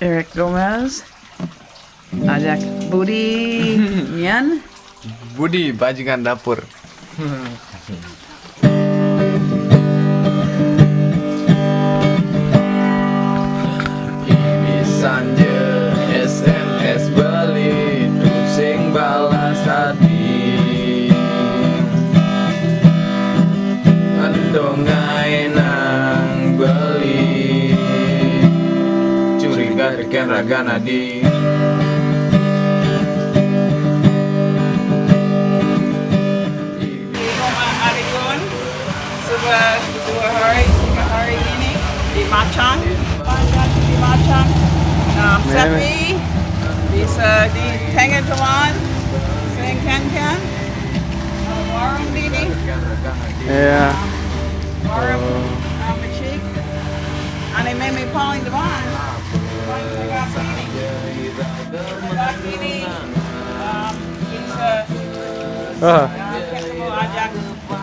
Eric Gomez. Ajak Budi Nyan. Budi bajingan dapur. Ini Sanje SMS beli pusing balas tadi. Andongai nang beli curiga reken raga nadi. Adi Gun. Sudah 3 hari ini di Macang. Di Macang. Sepi bisa di tengah jalan. Sing kan. Warung ini. Iya. Warung Macik. Ane meme paling depan. Ini bisa Oh, ketemu ajak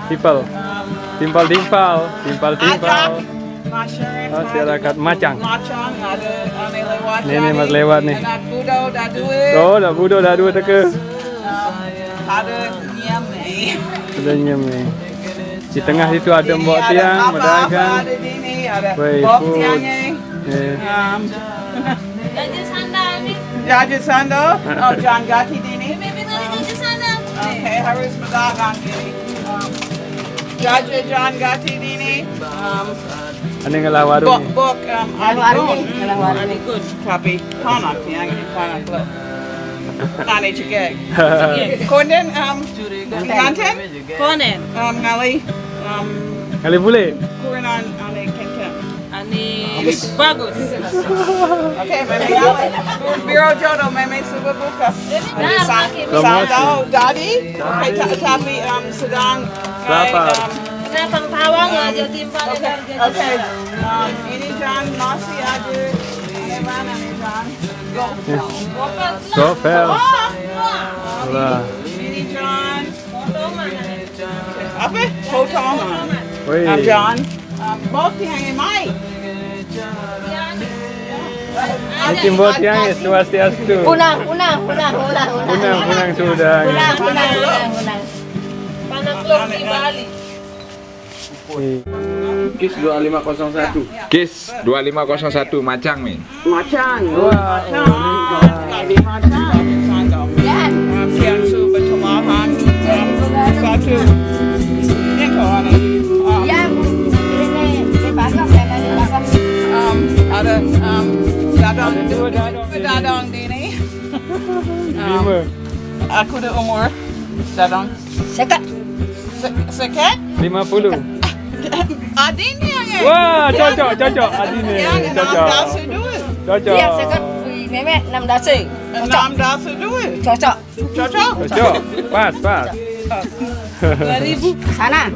timpal. ajak masyarakat Masyarakat Macang. Macang ada ane lewat Nenek mas lewat nih. anak budo dah dua Oh, dah budo dah 2 teka. ada nyam nih Sudah nyem nih. Di tengah situ ada mbok tiang, berdagang. ada di sini ada Baik, bok food. tiangnya Jajan sanda ni. Jajan sando oh John Gati di sini Memang ada jajan sanda. okay harus berdagang ini Jajan John Gati di sini Ada ngalah warung. bok Adi Gun tapi panak yang ini panak lo nani cekek konden nganten Konen. ngali Kali boleh. kurenan ane kenten Ani bagus. okay meme ngali biro jodoh meme suka buka sandal dadi okay tapi sedang Lapar. Kenapa pawang aja timpal okay ini John masih ada ini mana nih John Gopel. Wah. ini John apa potongan Woi. John bok yang mai Ini timbul tiang ya, swastiastu. Unang Sudah. Panaklok di Bali. Kis 2501. Kis 2501 Macang min. Macang. Wah, Di Macang. Yan. Siang su bertumahan. Satu. Itu ane. Yan. Ini bagam dan ada bagam. Ada dadang di ni. Lima. Aku ada umur dadang Sekat. sekat. 50. Adini yang. Wah, cocok. Adi ni. Yang enam Cocok. dasar dua. Cocok. Dia sekat. Memek 6 dasar. Enam dasar dua. Cocok. Cocok. Cocok. Pas. 2000 sana.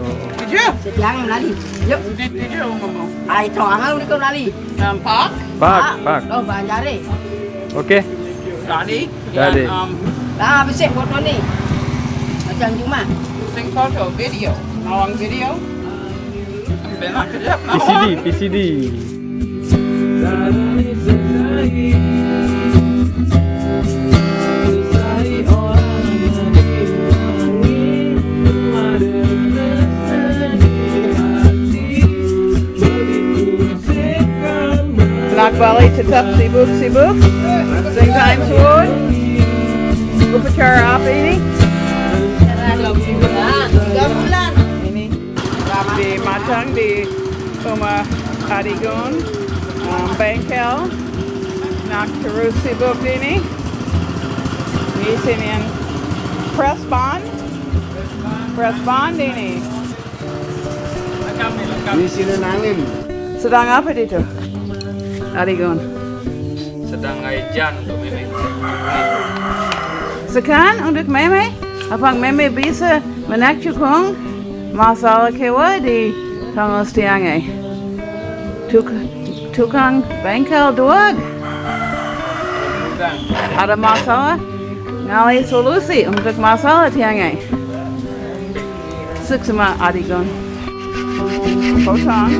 Kerja. Setiang Melali. Yuk. Kerja ngomong. Ai toangan udah ke Melali. Pak. Pak. Oh, banjare. Okey. Dadi. Dadi. Lah habis foto ni. Macam cuma. Sing foto video. Nawang video. Benak kerja. PCD. Nak balik tetap sibuk. Sing time suun. Upacara apa ini? 3 bulan. Ini di Macang di rumah Adi Gun, bengkel. Nak terus sibuk ini. Di sini yang press bond ini. Di sini nangin. Sedang apa itu? Adi Gun. Sedang ngaijan untuk meme. Sekarang untuk meme, apang meme bisa menakjubkan masalah kewa di tanggal tiangnya. Tukang bengkel duag. Ada masalah, ngali solusi untuk masalah tiangnya. Suksma Adi Gun. Potong.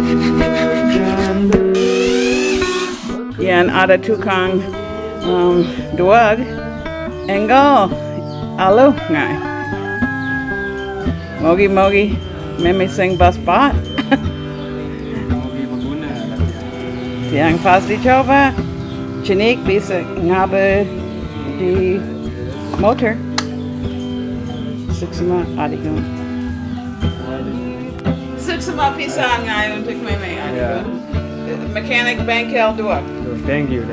Yan dan ada tukang duag enggal alu ngai. Mogi meme sing bas bat. Wiguna. Yang pas dicoba, Cinik bisa ngabe di motor. Suksma Adi Gun. Suksma pisang ngai untuk meme Adi Ya. Gun. Mechanic bengkel duag. Thank you.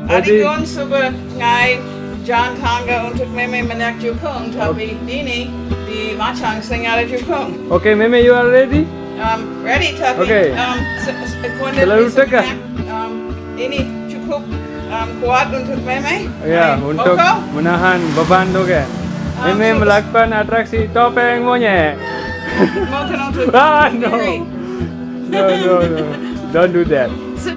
Adi Gun suba ngai John Tangga untuk meme menak Jepang, tapi ini di Macang sing ada Jepang. Okay, Meme, you are ready? Ready tapi Okay. Selalu tegak. Ini cukup kuat untuk meme. Ya, untuk Oko? menahan beban tu kan. Meme cukup. melakukan atraksi topeng monyet. Mungkin untuk Ah, no. diri. No. Don't do that. Se-